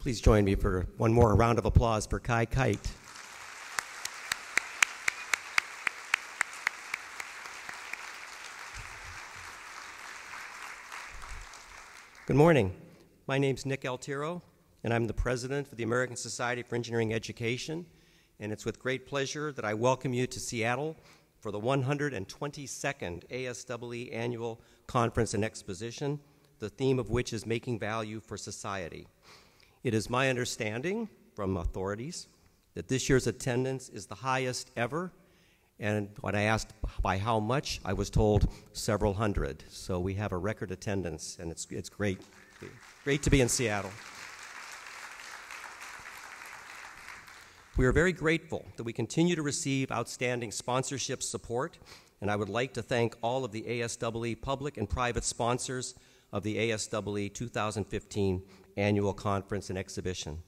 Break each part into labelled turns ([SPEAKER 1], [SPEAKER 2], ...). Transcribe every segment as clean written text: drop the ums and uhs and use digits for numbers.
[SPEAKER 1] Please join me for one more round of applause for Kai Kite. Good morning. My name's Nick Altiro, and I'm the president of the American Society for Engineering Education, and it's with great pleasure that I welcome you to Seattle for the 122nd ASEE Annual Conference and Exposition, the theme of which is Making Value for Society. It is my understanding from authorities that this year's attendance is the highest ever, and when I asked by how much, I was told several hundred. So we have a record attendance, and it's great. Great to be in Seattle. We are very grateful that we continue to receive outstanding sponsorship support, and I would like to thank all of the ASEE public and private sponsors of the ASEE 2015 Annual Conference and Exhibition.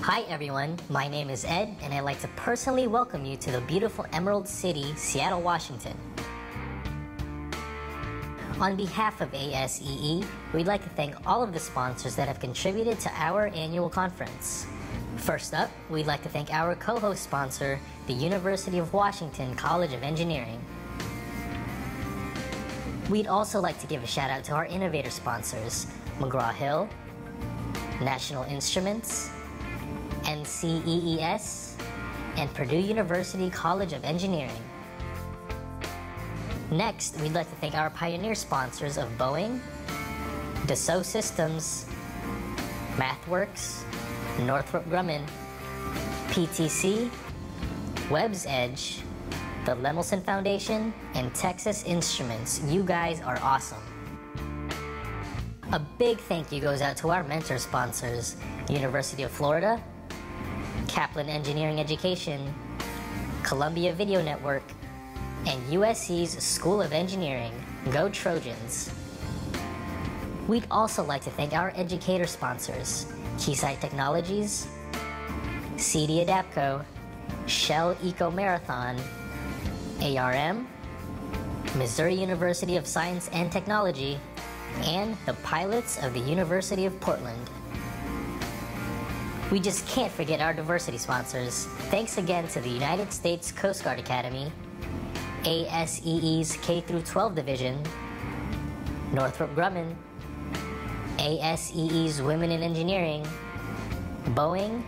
[SPEAKER 2] Hi everyone, my name is Ed, and I'd like to personally welcome you to the beautiful Emerald City, Seattle, Washington. On behalf of ASEE, we'd like to thank all of the sponsors that have contributed to our annual conference. First up, we'd like to thank our co-host sponsor, the University of Washington College of Engineering. We'd also like to give a shout out to our innovator sponsors, McGraw-Hill, National Instruments, NCEES, and Purdue University College of Engineering. Next, we'd like to thank our pioneer sponsors of Boeing, Dassault Systems, MathWorks, Northrop Grumman, PTC, Webb's Edge, the Lemelson Foundation, and Texas Instruments. You guys are awesome. A big thank you goes out to our mentor sponsors, University of Florida, Kaplan Engineering Education, Columbia Video Network, and USC's School of Engineering. Go Trojans! We'd also like to thank our educator sponsors, Keysight Technologies, CD Adapco, Shell Eco Marathon, ARM, Missouri University of Science and Technology, and the pilots of the University of Portland. We just can't forget our diversity sponsors. Thanks again to the United States Coast Guard Academy, ASEE's K-12 division, Northrop Grumman, ASEE's Women in Engineering, Boeing,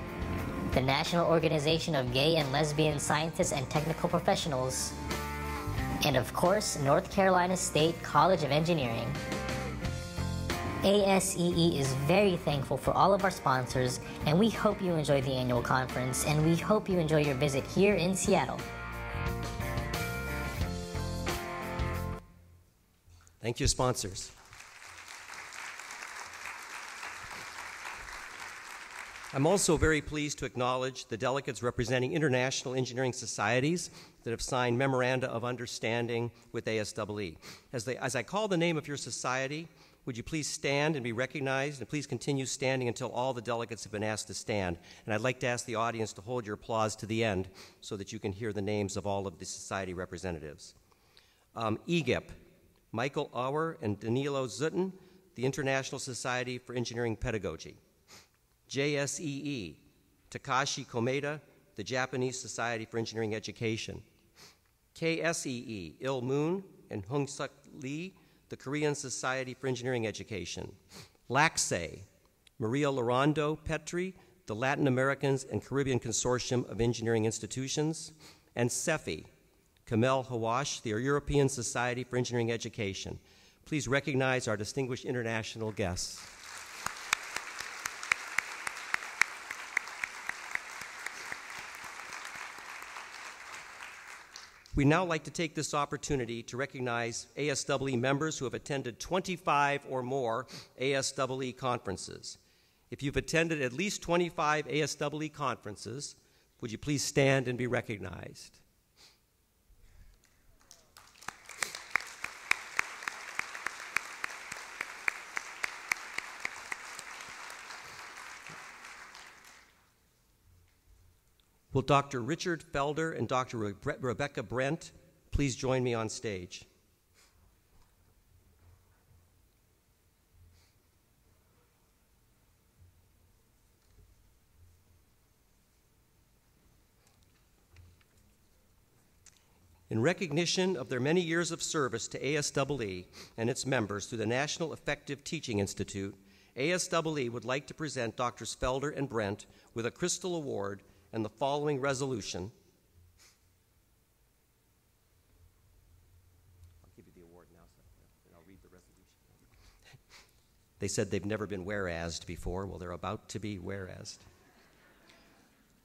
[SPEAKER 2] the National Organization of Gay and Lesbian Scientists and Technical Professionals, and of course, North Carolina State College of Engineering. ASEE is very thankful for all of our sponsors, and we hope you enjoy the annual conference, and we hope you enjoy your visit here in Seattle.
[SPEAKER 1] Thank you, sponsors. I'm also very pleased to acknowledge the delegates representing international engineering societies that have signed memoranda of understanding with ASEE. As I call the name of your society, would you please stand and be recognized, and please continue standing until all the delegates have been asked to stand. And I'd like to ask the audience to hold your applause to the end so that you can hear the names of all of the society representatives. EGIP, Michael Auer and Danilo Zutin, the International Society for Engineering Pedagogy. JSEE, Takashi Komeda, the Japanese Society for Engineering Education. KSEE, Il Moon and Hung-Suk Lee, the Korean Society for Engineering Education. LACSE, Maria Lorando Petri, the Latin Americans and Caribbean Consortium of Engineering Institutions. And CEFI, Kamel Hawash, the European Society for Engineering Education. Please recognize our distinguished international guests. We'd now like to take this opportunity to recognize ASEE members who have attended 25 or more ASEE conferences. If you've attended at least 25 ASEE conferences, would you please stand and be recognized? Will Dr. Richard Felder and Dr. Rebecca Brent please join me on stage. In recognition of their many years of service to ASEE and its members through the National Effective Teaching Institute, ASEE would like to present Drs. Felder and Brent with a Crystal Award and the following resolution. I'll give you the award now, and I'll read the resolution. They said they've never been whereased before. Well, they're about to be whereased.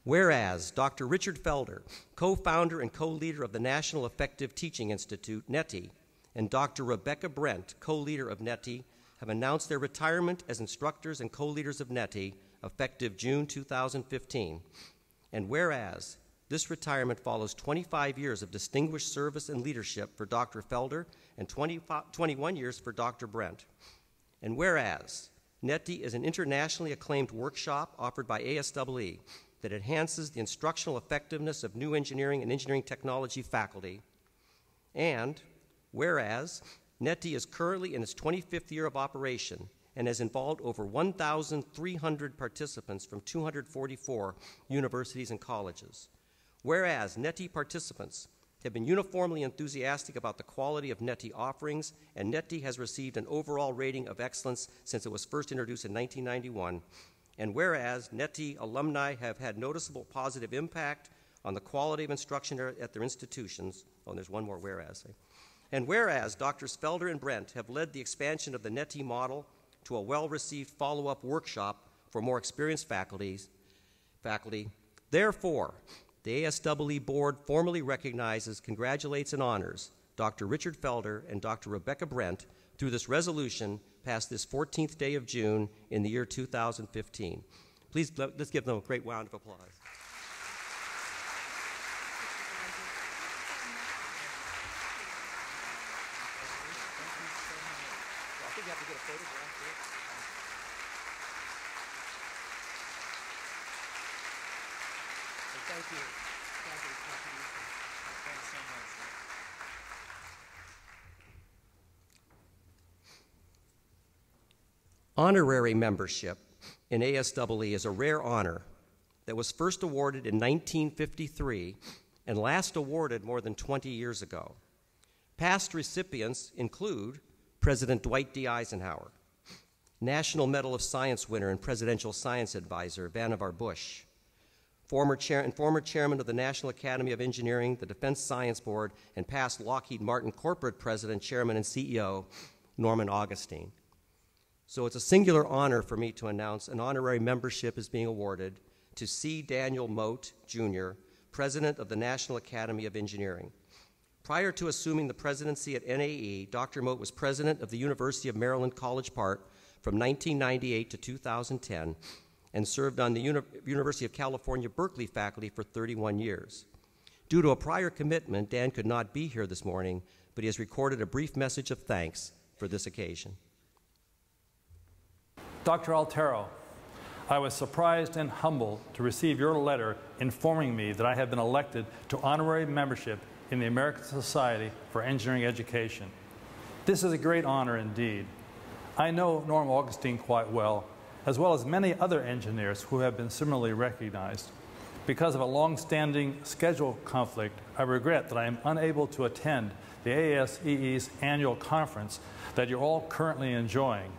[SPEAKER 1] Whereas Dr. Richard Felder, co-founder and co-leader of the National Effective Teaching Institute, NETI, and Dr. Rebecca Brent, co-leader of NETI, have announced their retirement as instructors and co-leaders of NETI effective June 2015. And whereas this retirement follows 25 years of distinguished service and leadership for Dr. Felder and 21 years for Dr. Brent. And whereas NETI is an internationally acclaimed workshop offered by ASEE that enhances the instructional effectiveness of new engineering and engineering technology faculty. And whereas NETI is currently in its 25th year of operation and has involved over 1,300 participants from 244 universities and colleges. Whereas NETI participants have been uniformly enthusiastic about the quality of NETI offerings, and NETI has received an overall rating of excellence since it was first introduced in 1991. And whereas NETI alumni have had noticeable positive impact on the quality of instruction at their institutions, oh, and there's one more whereas. And whereas Drs. Felder and Brent have led the expansion of the NETI model to a well-received follow-up workshop for more experienced faculty, therefore, the ASEE Board formally recognizes, congratulates, and honors Dr. Richard Felder and Dr. Rebecca Brent through this resolution past this 14th day of June in the year 2015. Please, let's give them a great round of applause. I think you have to get a photograph here. Thank you. Thanks so much. Honorary membership in ASEE is a rare honor that was first awarded in 1953 and last awarded more than 20 years ago. Past recipients include President Dwight D. Eisenhower, National Medal of Science winner and Presidential Science Advisor Vannevar Bush, former chairman of the National Academy of Engineering, the Defense Science Board, and past Lockheed Martin corporate president, chairman, and CEO Norman Augustine. So it's a singular honor for me to announce an honorary membership is being awarded to C. Daniel Mote, Jr., President of the National Academy of Engineering. Prior to assuming the presidency at NAE, Dr. Mote was president of the University of Maryland College Park from 1998 to 2010 and served on the University of California, Berkeley faculty for 31 years. Due to a prior commitment, Dan could not be here this morning, but he has recorded a brief message of thanks for this occasion.
[SPEAKER 3] Dr. Altero, I was surprised and humbled to receive your letter informing me that I have been elected to honorary membership in the American Society for Engineering Education. This is a great honor indeed. I know Norm Augustine quite well as many other engineers who have been similarly recognized. Because of a long-standing schedule conflict, I regret that I am unable to attend the ASEE's annual conference that you're all currently enjoying.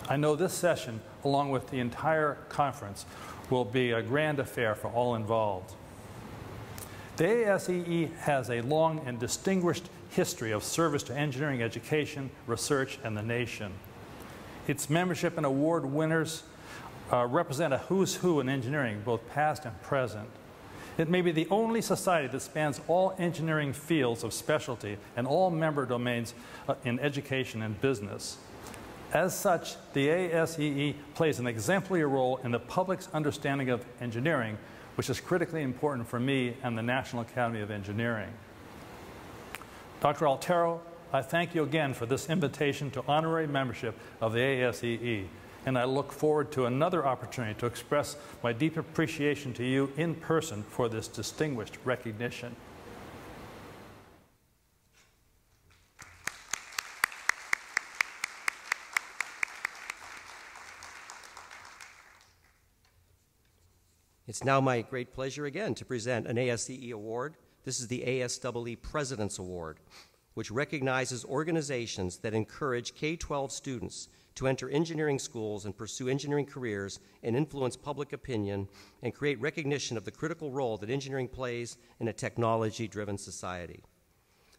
[SPEAKER 3] I know this session, along with the entire conference, will be a grand affair for all involved. The ASEE has a long and distinguished history of service to engineering education, research, and the nation. Its membership and award winners represent a who's who in engineering, both past and present. It may be the only society that spans all engineering fields of specialty and all member domains in education and business. As such, the ASEE plays an exemplary role in the public's understanding of engineering, which is critically important for me and the National Academy of Engineering. Dr. Altero, I thank you again for this invitation to honorary membership of the ASEE, and I look forward to another opportunity to express my deep appreciation to you in person for this distinguished recognition.
[SPEAKER 1] It's now my great pleasure again to present an ASEE award. This is the ASEE President's Award, which recognizes organizations that encourage K-12 students to enter engineering schools and pursue engineering careers and influence public opinion and create recognition of the critical role that engineering plays in a technology-driven society.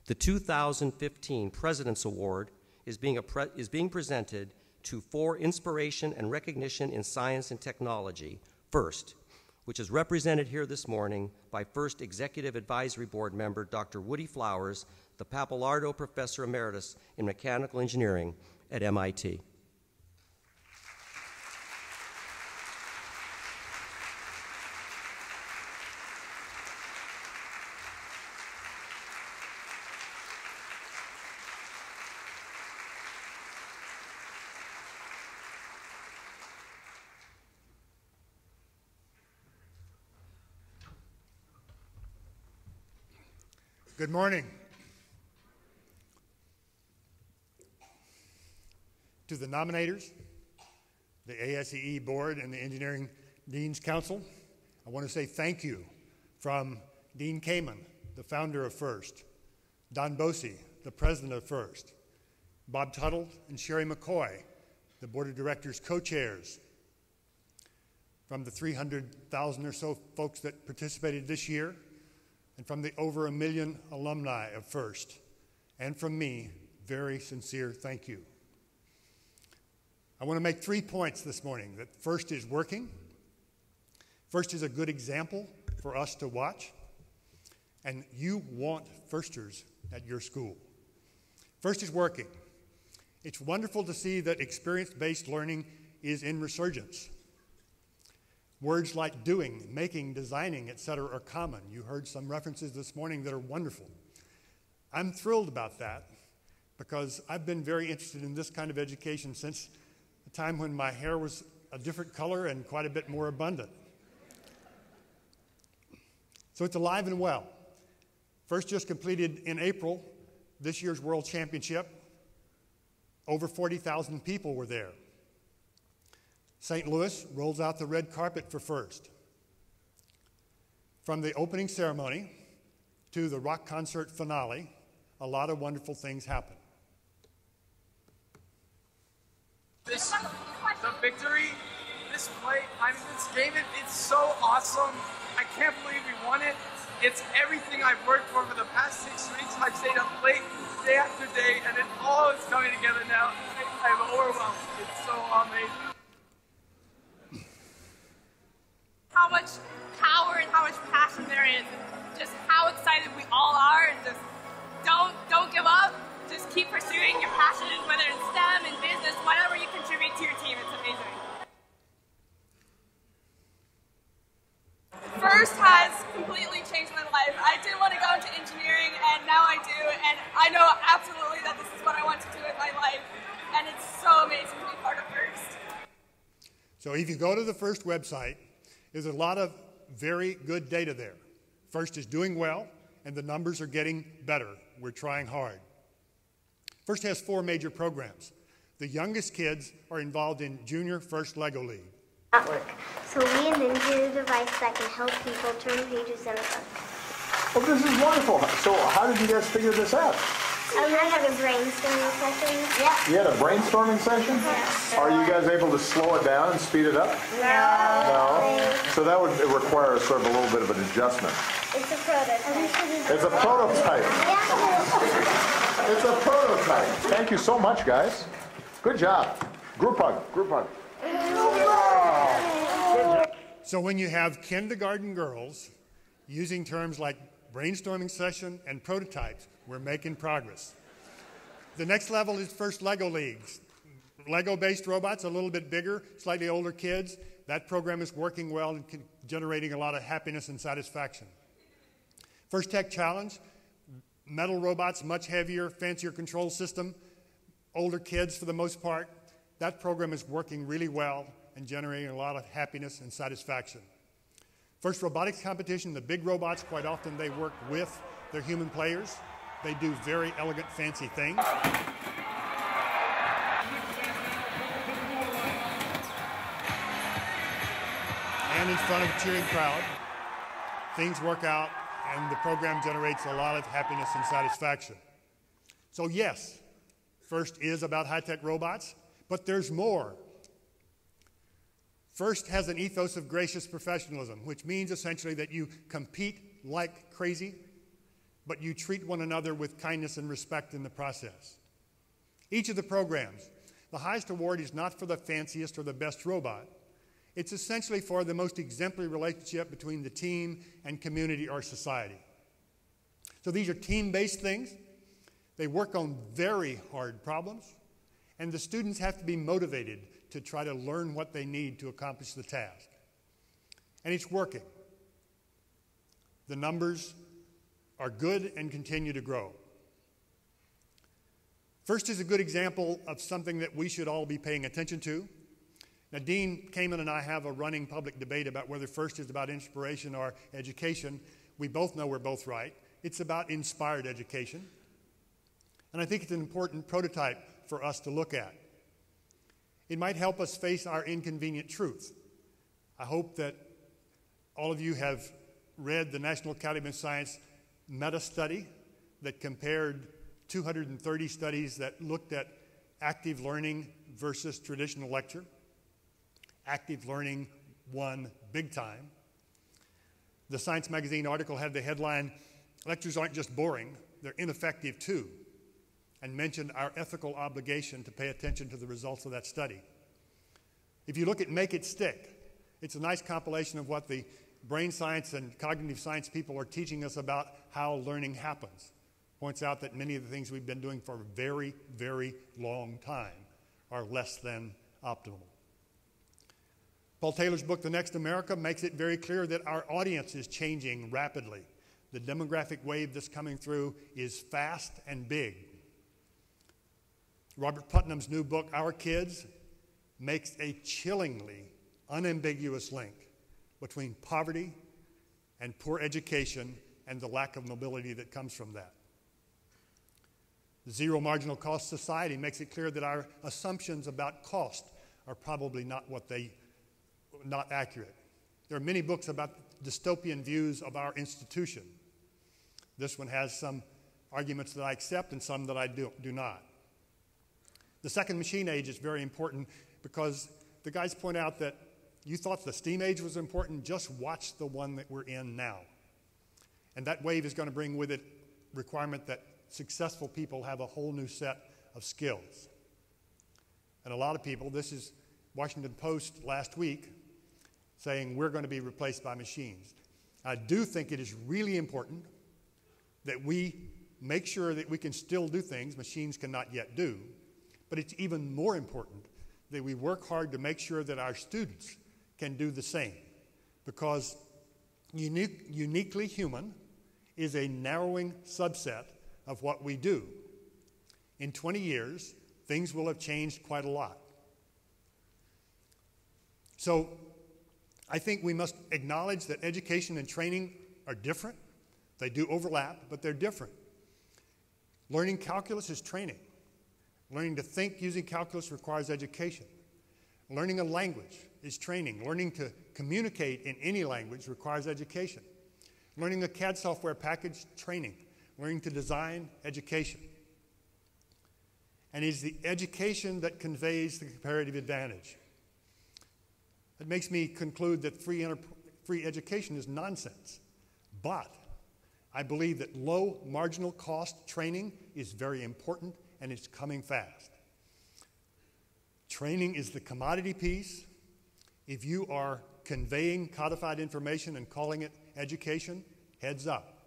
[SPEAKER 1] The 2015 President's Award is being presented to for inspiration and recognition in science and technology, FIRST, which is represented here this morning by FIRST Executive Advisory Board member Dr. Woody Flowers, the Pappalardo Professor Emeritus in Mechanical Engineering at MIT.
[SPEAKER 4] Good morning. To the nominators, the ASEE Board, and the Engineering Dean's Council, I want to say thank you from Dean Kamen, the founder of FIRST, Don Bosey, the president of FIRST, Bob Tuttle and Sherry McCoy, the Board of Directors co-chairs, from the 300,000 or so folks that participated this year, and from the over 1 million alumni of FIRST, and from me, very sincere thank you. I want to make 3 points this morning: that FIRST is working, FIRST is a good example for us to watch, and you want FIRSTers at your school. FIRST is working. It's wonderful to see that experience-based learning is in resurgence. Words like doing, making, designing, etc. are common. You heard some references this morning that are wonderful. I'm thrilled about that because I've been very interested in this kind of education since the time when my hair was a different color and quite a bit more abundant. So it's alive and well. FIRST just completed in April this year's World Championship. Over 40,000 people were there. St. Louis rolls out the red carpet for FIRST. From the opening ceremony to the rock concert finale, a lot of wonderful things happen.
[SPEAKER 5] The victory, this play, this game, it's so awesome. I can't believe we won it. It's everything I've worked for the past 6 weeks. I've stayed up late day after day, and it all is coming together now. I'm overwhelmed. It's so amazing.
[SPEAKER 6] How much power and how much passion there is, and just how excited we all are, and just don't give up. Just keep pursuing your passion, whether in STEM, in business, whatever you contribute to your team. It's amazing. FIRST has completely changed my life. I didn't want to go into engineering, and now I do, and I know absolutely that this is what I want to do with my life, and it's so amazing to be part of FIRST.
[SPEAKER 4] So if you go to the FIRST website, there's a lot of very good data there. FIRST is doing well, and the numbers are getting better. We're trying hard. FIRST has 4 major programs. The youngest kids are involved in Junior FIRST Lego League.
[SPEAKER 7] Network. So we invented a device that can help people turn pages in a book.
[SPEAKER 8] Well, this is wonderful. So how did you guys figure this out?
[SPEAKER 7] I had a brainstorming session. Yeah.
[SPEAKER 8] You had a brainstorming session?
[SPEAKER 7] Yeah.
[SPEAKER 8] Are you guys able to slow it down and speed it up? No. So that would require sort of a little bit of an adjustment.
[SPEAKER 7] It's a prototype.
[SPEAKER 8] It's a prototype.
[SPEAKER 7] Yeah.
[SPEAKER 8] It's a prototype. Thank you so much, guys. Good job. Group hug. Group hug.
[SPEAKER 4] So when you have kindergarten girls using terms like brainstorming session and prototypes, we're making progress. The next level is FIRST Lego Leagues. Lego-based robots, a little bit bigger, slightly older kids. That program is working well and generating a lot of happiness and satisfaction. FIRST Tech Challenge, metal robots, much heavier, fancier control system, older kids for the most part. That program is working really well and generating a lot of happiness and satisfaction. FIRST Robotics Competition, the big robots, quite often they work with their human players. They do very elegant, fancy things. stand in front of a cheering crowd, things work out, and the program generates a lot of happiness and satisfaction. So yes, FIRST is about high-tech robots, but there's more. FIRST has an ethos of gracious professionalism, which means essentially that you compete like crazy, but you treat one another with kindness and respect in the process. Each of the programs, the highest award is not for the fanciest or the best robot. It's essentially for the most exemplary relationship between the team and community or society. So these are team-based things. They work on very hard problems, and the students have to be motivated to try to learn what they need to accomplish the task. And it's working. The numbers are good and continue to grow. FIRST is a good example of something that we should all be paying attention to. Now, Dean Kamen and I have a running public debate about whether FIRST is about inspiration or education. We both know we're both right. It's about inspired education. And I think it's an important prototype for us to look at. It might help us face our inconvenient truth. I hope that all of you have read the National Academy of Science meta-study that compared 230 studies that looked at active learning versus traditional lecture. Active learning won big time. The Science magazine article had the headline, "Lectures aren't just boring, they're ineffective too," and mentioned our ethical obligation to pay attention to the results of that study. If you look at Make It Stick, it's a nice compilation of what the brain science and cognitive science people are teaching us about how learning happens. Points out that many of the things we've been doing for a very, very long time are less than optimal. Paul Taylor's book, The Next America, makes it very clear that our audience is changing rapidly. The demographic wave that's coming through is fast and big. Robert Putnam's new book, Our Kids, makes a chillingly unambiguous link between poverty and poor education and the lack of mobility that comes from that. The Zero Marginal Cost Society makes it clear that our assumptions about cost are probably not accurate. There are many books about dystopian views of our institution. This one has some arguments that I accept and some that I do not. The second machine age is very important because the guys point out that you thought the steam age was important, just watch the one that we're in now. And that wave is going to bring with it requirement that successful people have a whole new set of skills. And a lot of people, this is Washington Post last week, saying we're going to be replaced by machines. I do think it is really important that we make sure that we can still do things machines cannot yet do, but it's even more important that we work hard to make sure that our students can do the same, because uniquely human is a narrowing subset of what we do. In 20 years, things will have changed quite a lot. So I think we must acknowledge that education and training are different. They do overlap, but they're different. Learning calculus is training. Learning to think using calculus requires education. Learning a language is training. Learning to communicate in any language requires education. Learning a CAD software package, training. Learning to design, education. And it is the education that conveys the comparative advantage. It makes me conclude that free education is nonsense. But I believe that low marginal cost training is very important, and it's coming fast. Training is the commodity piece. If you are conveying codified information and calling it education, heads up.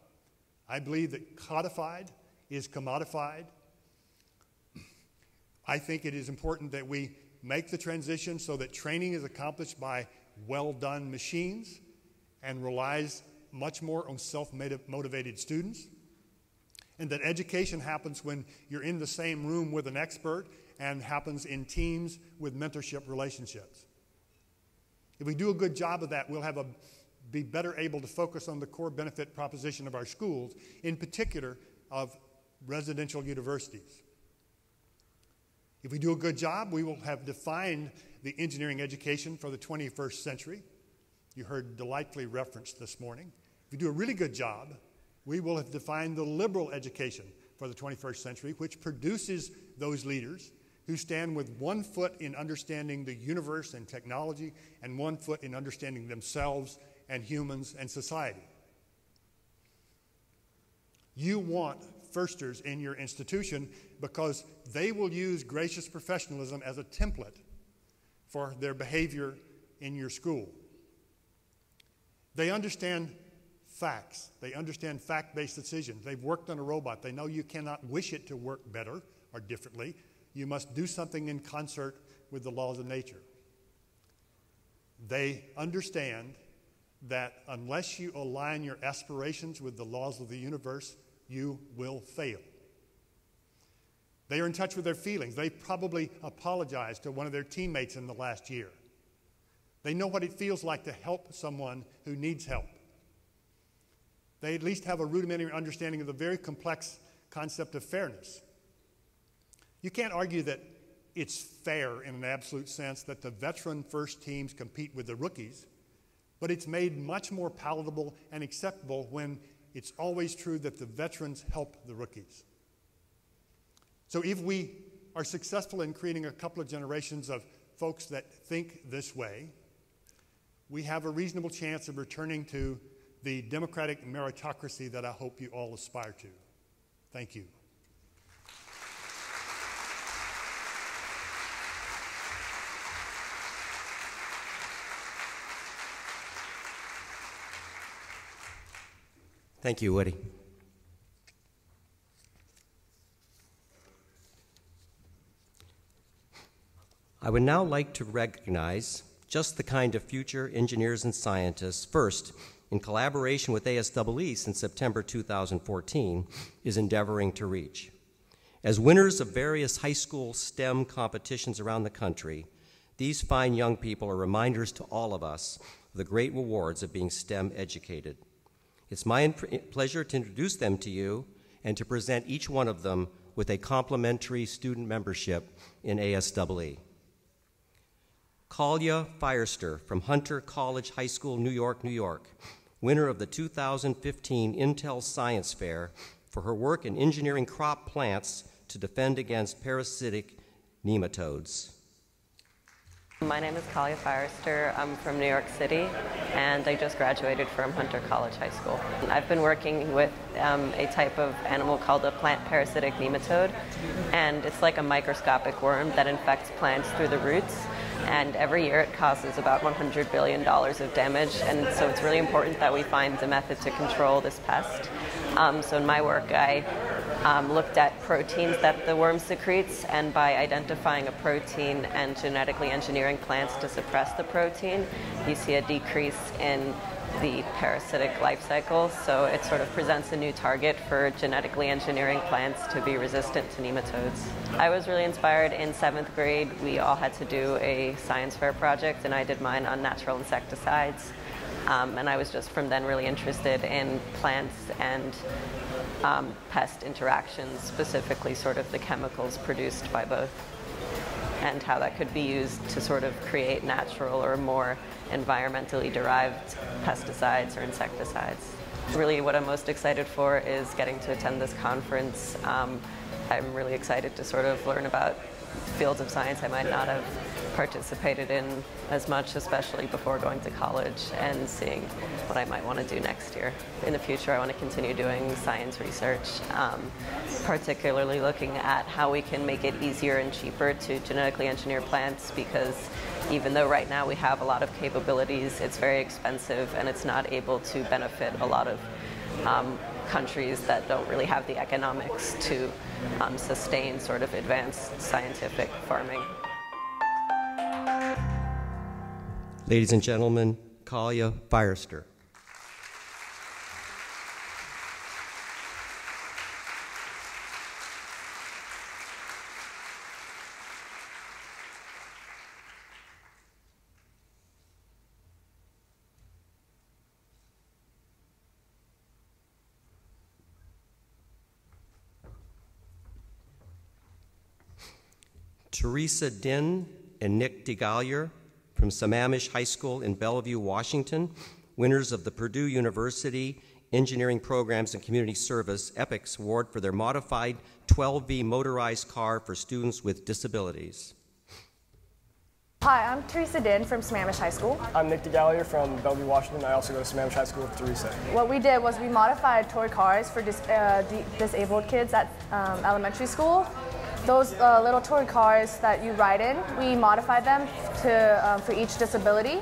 [SPEAKER 4] I believe that codified is commodified. I think it is important that we make the transition so that training is accomplished by well-done machines and relies much more on self-motivated students, and that education happens when you're in the same room with an expert and happens in teams with mentorship relationships. If we do a good job of that, we'll be better able to focus on the core benefit proposition of our schools, in particular of residential universities. If we do a good job, we will have defined the engineering education for the 21st century. you heard delightfully referenced this morning. If you do a really good job, we will have defined the liberal education for the 21st century, which produces those leaders who stand with one foot in understanding the universe and technology and one foot in understanding themselves and humans and society. You want firsters in your institution because they will use gracious professionalism as a template for their behavior in your school. They understand facts. They understand fact-based decisions. They've worked on a robot. They know you cannot wish it to work better or differently. You must do something in concert with the laws of nature. They understand that unless you align your aspirations with the laws of the universe, you will fail. They are in touch with their feelings. They probably apologized to one of their teammates in the last year. They know what it feels like to help someone who needs help. They at least have a rudimentary understanding of the very complex concept of fairness. You can't argue that it's fair in an absolute sense that the veteran first teams compete with the rookies, but it's made much more palatable and acceptable when it's always true that the veterans help the rookies. So if we are successful in creating a couple of generations of folks that think this way, we have a reasonable chance of returning to the democratic meritocracy that I hope you all aspire to. Thank you.
[SPEAKER 1] Thank you, Woody. I would now like to recognize just the kind of future engineers and scientists, first, in collaboration with ASEE since September 2014, is endeavoring to reach. As winners of various high school STEM competitions around the country, these fine young people are reminders to all of us of the great rewards of being STEM educated. It's my pleasure to introduce them to you and to present each one of them with a complimentary student membership in ASEE. Kalia Firester from Hunter College High School, New York, New York, winner of the 2015 Intel Science Fair for her work in engineering crop plants to defend against parasitic nematodes.
[SPEAKER 9] My name is Kalia Firester. I'm from New York City, and I just graduated from Hunter College High School. I've been working with a type of animal called a plant parasitic nematode, and it's like a microscopic worm that infects plants through the roots, and every year it causes about $100 billion of damage, and so it's really important that we find a method to control this pest. So in my work, I looked at proteins that the worm secretes, and by identifying a protein and genetically engineering plants to suppress the protein, you see a decrease in the parasitic life cycle. So it sort of presents a new target for genetically engineering plants to be resistant to nematodes. I was really inspired in 7th grade. We all had to do a science fair project, and I did mine on natural insecticides. And I was just from then really interested in plants and pest interactions, specifically sort of the chemicals produced by both, and how that could be used to sort of create natural or more environmentally derived pesticides or insecticides. Really what I'm most excited for is getting to attend this conference. I'm really excited to sort of learn about fields of science I might not have participated in as much, especially before going to college, and seeing what I might want to do next year. In the future, I want to continue doing science research, particularly looking at how we can make it easier and cheaper to genetically engineer plants, because even though right now we have a lot of capabilities, it's very expensive and it's not able to benefit a lot of countries that don't really have the economics to sustain sort of advanced scientific farming.
[SPEAKER 1] Ladies and gentlemen, Kalia Firester. Teresa Din and Nick DeGallier from Sammamish High School in Bellevue, Washington, winners of the Purdue University Engineering Programs and Community Service EPICS Award for their modified 12V motorized car for students with disabilities.
[SPEAKER 10] Hi, I'm Teresa Din from Sammamish High School.
[SPEAKER 11] I'm Nick DeGallier from Bellevue, Washington. I also go to Sammamish High School with Teresa.
[SPEAKER 10] What we did was we modified toy cars for disabled kids at elementary school. Those little toy cars that you ride in, we modified them to, for each disability.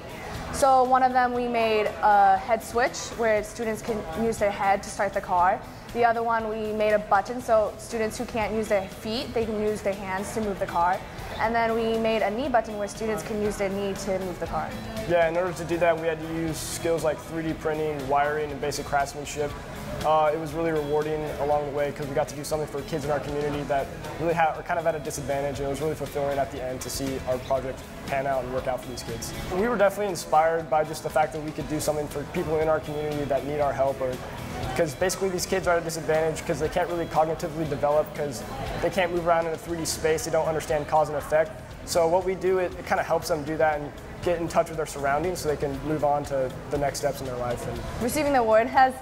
[SPEAKER 10] So one of them we made a head switch where students can use their head to start the car. The other one we made a button so students who can't use their feet, they can use their hands to move the car. And then we made a knee button where students can use their knee to move the car.
[SPEAKER 11] Yeah, in order to do that, we had to use skills like 3D printing, wiring, and basic craftsmanship. It was really rewarding along the way because we got to do something for kids in our community that really are kind of at a disadvantage, and it was really fulfilling at the end to see our project pan out and work out for these kids. We were definitely inspired by just the fact that we could do something for people in our community that need our help, because basically these kids are at a disadvantage because they can't really cognitively develop because they can't move around in a 3D space, they don't understand cause and effect. So what we do, it kind of helps them do that and get in touch with their surroundings so they can move on to the next steps in their life.
[SPEAKER 10] Receiving the award has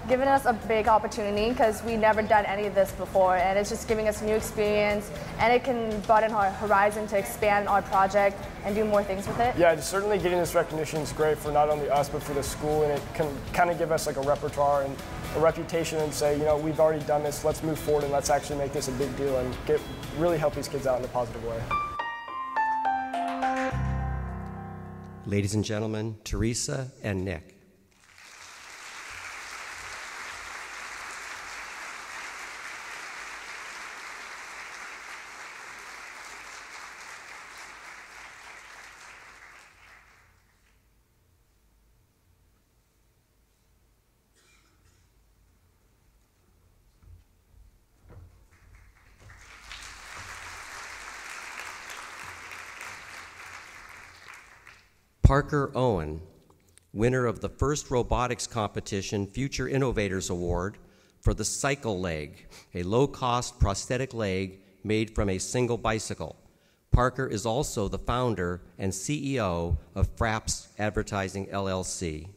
[SPEAKER 10] given us a big opportunity because we've never done any of this before, and it's just giving us a new experience, and it can broaden our horizon to expand our project and do more things with it.
[SPEAKER 11] Yeah, just certainly getting this recognition is great for not only us but for the school, and it can kind of give us like a repertoire and a reputation and say, you know, we've already done this, let's move forward and let's actually make this a big deal and really help these kids out in a positive way.
[SPEAKER 1] Ladies and gentlemen, Teresa and Nick. Parker Owen, winner of the first robotics competition Future Innovators Award for the Cycle Leg, a low-cost prosthetic leg made from a single bicycle. Parker is also the founder and CEO of Fraps Advertising, LLC.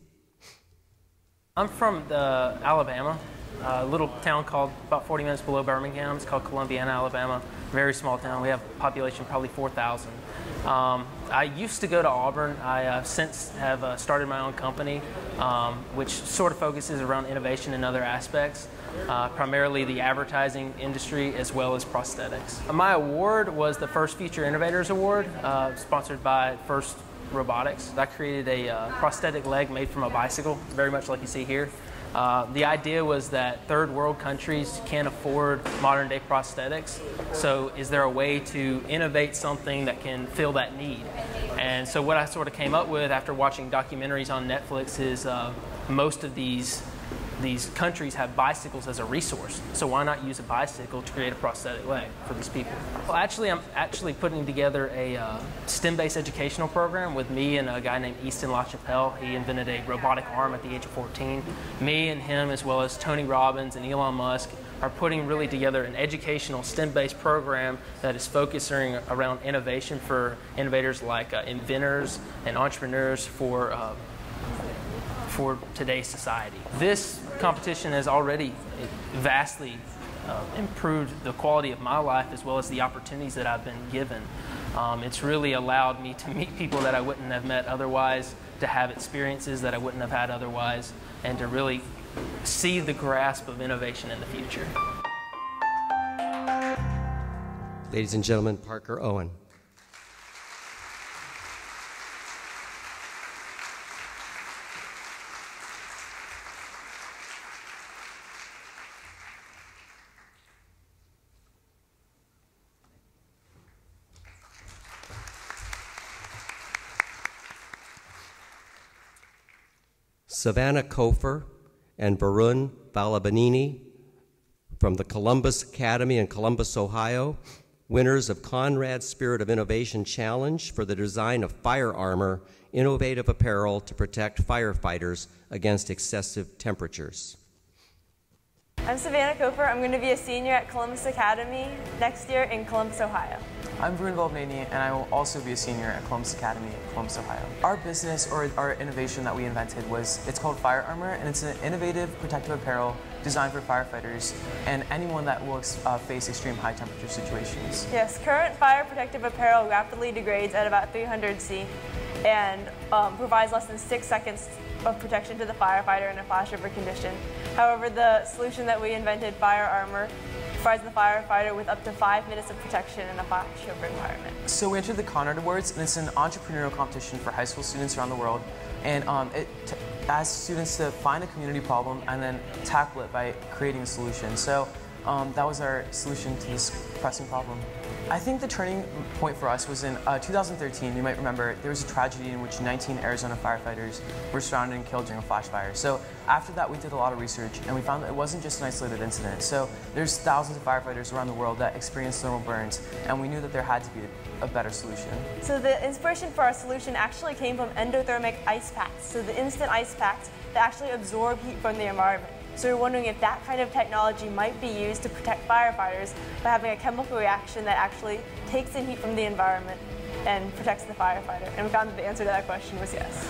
[SPEAKER 12] I'm from Alabama, a little town called about 40 minutes below Birmingham. It's called Columbiana, Alabama. Very small town. We have a population probably 4,000. I used to go to Auburn. I since have started my own company, which sort of focuses around innovation and other aspects, primarily the advertising industry as well as prosthetics. My award was the first Future Innovators Award, sponsored by First Robotics. I created a prosthetic leg made from a bicycle, very much like you see here. The idea was that third world countries can't afford modern day prosthetics, so is there a way to innovate something that can fill that need? And so what I sort of came up with after watching documentaries on Netflix is most of these countries have bicycles as a resource, so why not use a bicycle to create a prosthetic leg for these people? Well, actually, I'm putting together a STEM-based educational program with me and a guy named Easton LaChapelle. He invented a robotic arm at the age of 14. Me and him, as well as Tony Robbins and Elon Musk, are putting really together an educational STEM-based program that is focusing around innovation for innovators like inventors and entrepreneurs for today's society. This competition has already vastly improved the quality of my life as well as the opportunities that I've been given. It's really allowed me to meet people that I wouldn't have met otherwise, to have experiences that I wouldn't have had otherwise, and to really see the grasp of innovation in the future.
[SPEAKER 1] Ladies and gentlemen, Parker Owen. Savannah Kofer and Varun Balabanini from the Columbus Academy in Columbus, Ohio, winners of Conrad's Spirit of Innovation Challenge for the design of fire armor, innovative apparel to protect firefighters against excessive temperatures.
[SPEAKER 13] I'm Savannah Kofer. I'm going to be a senior at Columbus Academy next year in Columbus, Ohio.
[SPEAKER 14] I'm Varun Volbnani, and I will also be a senior at Columbus Academy in Columbus, Ohio. Our business, or our innovation that we invented it's called Fire Armor, and it's an innovative protective apparel designed for firefighters and anyone that will face extreme high temperature situations.
[SPEAKER 13] Yes, current fire protective apparel rapidly degrades at about 300 C and provides less than 6 seconds of protection to the firefighter in a flashover condition. However, the solution that we invented, Fire Armor, provides the firefighter with up to 5 minutes of protection in a flashover environment.
[SPEAKER 14] So we entered the Conrad Awards, and it's an entrepreneurial competition for high school students around the world, and it asks students to find a community problem and then tackle it by creating a solution. So that was our solution to this pressing problem. I think the turning point for us was in 2013. You might remember there was a tragedy in which 19 Arizona firefighters were surrounded and killed during a flash fire. So after that, we did a lot of research, and we found that it wasn't just an isolated incident. So there's thousands of firefighters around the world that experience thermal burns, and we knew that there had to be a better solution.
[SPEAKER 13] So the inspiration for our solution actually came from endothermic ice packs. So the instant ice packs that actually absorb heat from the environment. So we're wondering if that kind of technology might be used to protect firefighters by having a chemical reaction that actually takes in heat from the environment and protects the firefighter. And we found that the answer to that question was yes.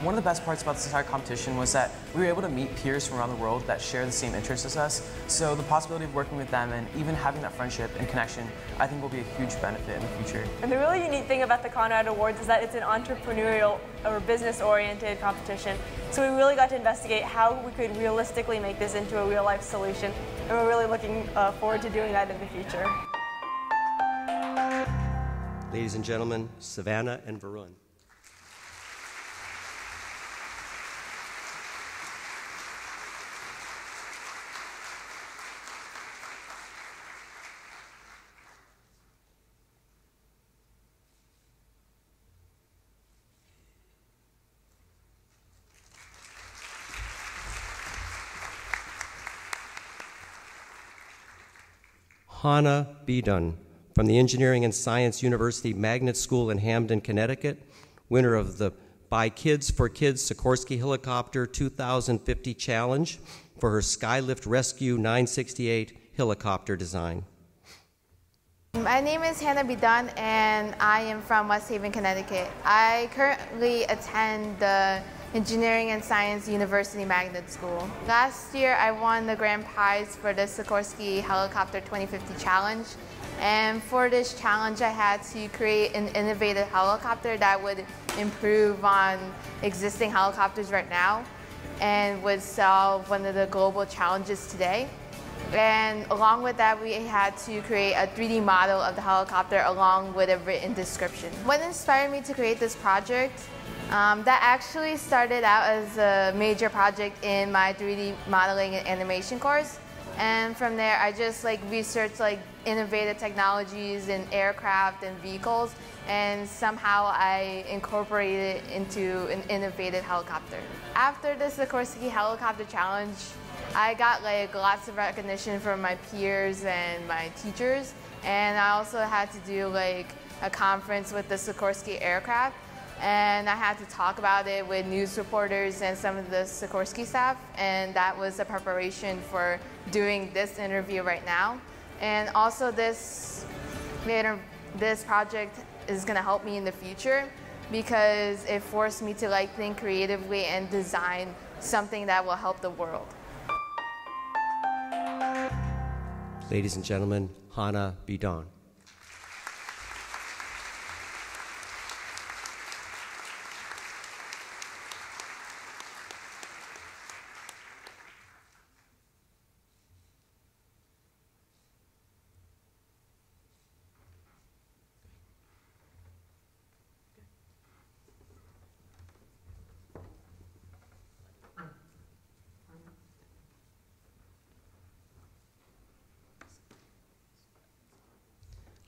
[SPEAKER 14] One of the best parts about this entire competition was that we were able to meet peers from around the world that share the same interests as us. So the possibility of working with them and even having that friendship and connection, I think will be a huge benefit in the future.
[SPEAKER 13] And the really unique thing about the Conrad Awards is that it's an entrepreneurial or business-oriented competition. So we really got to investigate how we could realistically make this into a real-life solution. And we're really looking forward to doing that in the future.
[SPEAKER 1] Ladies and gentlemen, Savannah and Varun. Hannah Bedun from the Engineering and Science University Magnet School in Hamden, Connecticut, winner of the By Kids for Kids Sikorsky Helicopter 2050 Challenge for her Skylift Rescue 968 helicopter design.
[SPEAKER 15] My name is Hannah Bedun, and I am from West Haven, Connecticut. I currently attend the Engineering and Science University Magnet School. Last year, I won the grand prize for the Sikorsky Helicopter 2050 Challenge. And for this challenge, I had to create an innovative helicopter that would improve on existing helicopters right now and would solve one of the global challenges today. And along with that, we had to create a 3D model of the helicopter along with a written description. What inspired me to create this project? That actually started out as a major project in my 3D modeling and animation course. And from there, I just researched innovative technologies in aircraft and vehicles, and somehow I incorporated it into an innovative helicopter. After the Sikorsky Helicopter Challenge, I got lots of recognition from my peers and my teachers, and I also had to do a conference with the Sikorsky aircraft, and I had to talk about it with news reporters and some of the Sikorsky staff, and that was the preparation for doing this interview right now. And also this project is going to help me in the future because it forced me to think creatively and design something that will help the world.
[SPEAKER 1] Ladies and gentlemen, Hannah Bedun.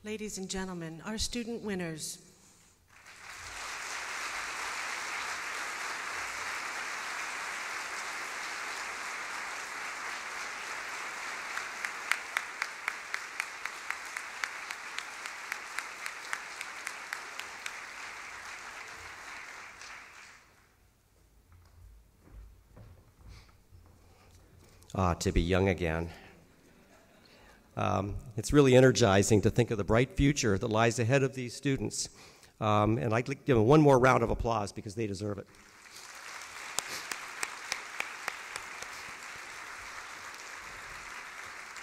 [SPEAKER 16] Ladies and gentlemen, our student winners.
[SPEAKER 1] to be young again. It's really energizing to think of the bright future that lies ahead of these students. And I'd like to give them one more round of applause because they deserve it.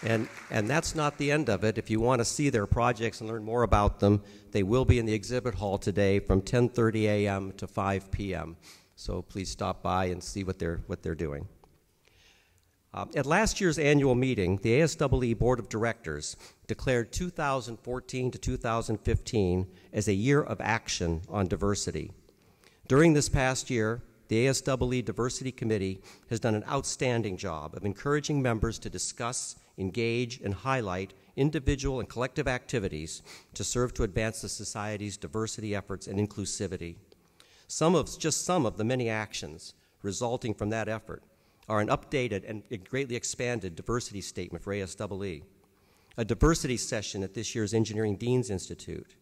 [SPEAKER 1] And that's not the end of it. If you want to see their projects and learn more about them, they will be in the exhibit hall today from 10:30 a.m. to 5 p.m. So please stop by and see what they're doing. At last year's annual meeting, the ASEE Board of Directors declared 2014 to 2015 as a year of action on diversity. During this past year, the ASEE Diversity Committee has done an outstanding job of encouraging members to discuss, engage, and highlight individual and collective activities to serve to advance the society's diversity efforts and inclusivity. Just some of the many actions resulting from that effort are an updated and greatly expanded diversity statement for ASEE, a diversity session at this year's Engineering Deans Institute,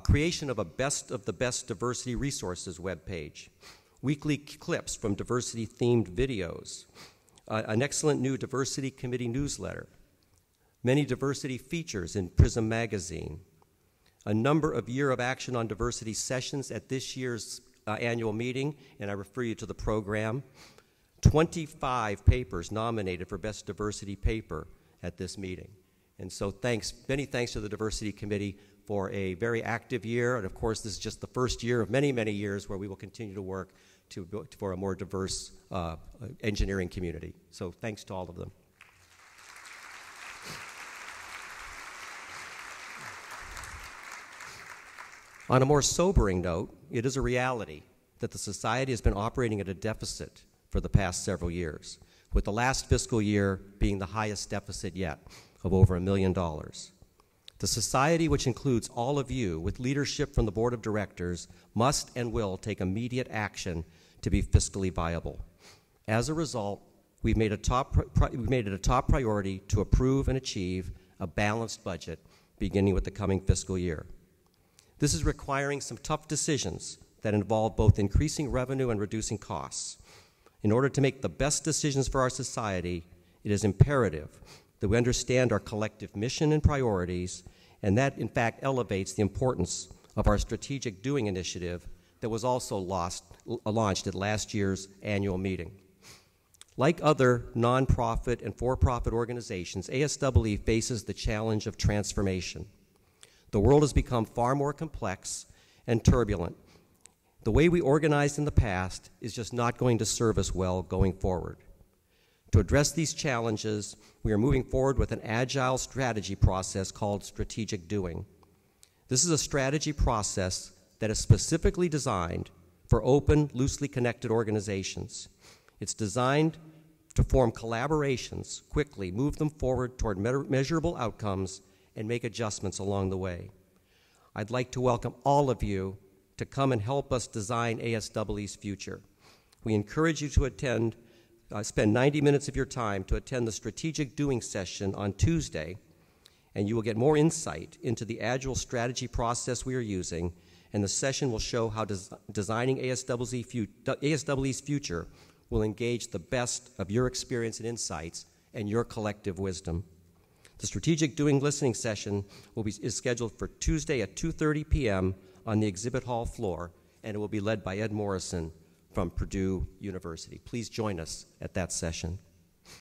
[SPEAKER 1] creation of a Best of the Best Diversity Resources webpage, weekly clips from diversity-themed videos, an excellent new diversity committee newsletter, many diversity features in Prism magazine, a number of Year of Action on Diversity sessions at this year's annual meeting, and I refer you to the program, 25 papers nominated for Best Diversity Paper at this meeting. And so many thanks to the Diversity Committee for a very active year, and of course this is just the first year of many, many years where we will continue to work for a more diverse engineering community. So thanks to all of them. On a more sobering note, it is a reality that the society has been operating at a deficit for the past several years, with the last fiscal year being the highest deficit yet of over $1 million. The society, which includes all of you with leadership from the Board of Directors, must and will take immediate action to be fiscally viable. As a result, we've made it a top priority to approve and achieve a balanced budget beginning with the coming fiscal year. This is requiring some tough decisions that involve both increasing revenue and reducing costs. In order to make the best decisions for our society, it is imperative that we understand our collective mission and priorities, and that, in fact, elevates the importance of our strategic doing initiative that was also launched at last year's annual meeting. Like other nonprofit and for-profit organizations, ASEE faces the challenge of transformation. The world has become far more complex and turbulent. The way we organized in the past is just not going to serve us well going forward. To address these challenges, we are moving forward with an agile strategy process called strategic doing. This is a strategy process that is specifically designed for open, loosely connected organizations. It's designed to form collaborations quickly, move them forward toward measurable outcomes, and make adjustments along the way. I'd like to welcome all of you to come and help us design ASEE's future. We encourage you to spend 90 minutes of your time to attend the Strategic Doing session on Tuesday, and you will get more insight into the agile strategy process we are using, and the session will show how designing ASEE's future will engage the best of your experience and insights and your collective wisdom. The Strategic Doing listening session is scheduled for Tuesday at 2:30 p.m. on the exhibit hall floor, and it will be led by Ed Morrison from Purdue University. Please join us at that session.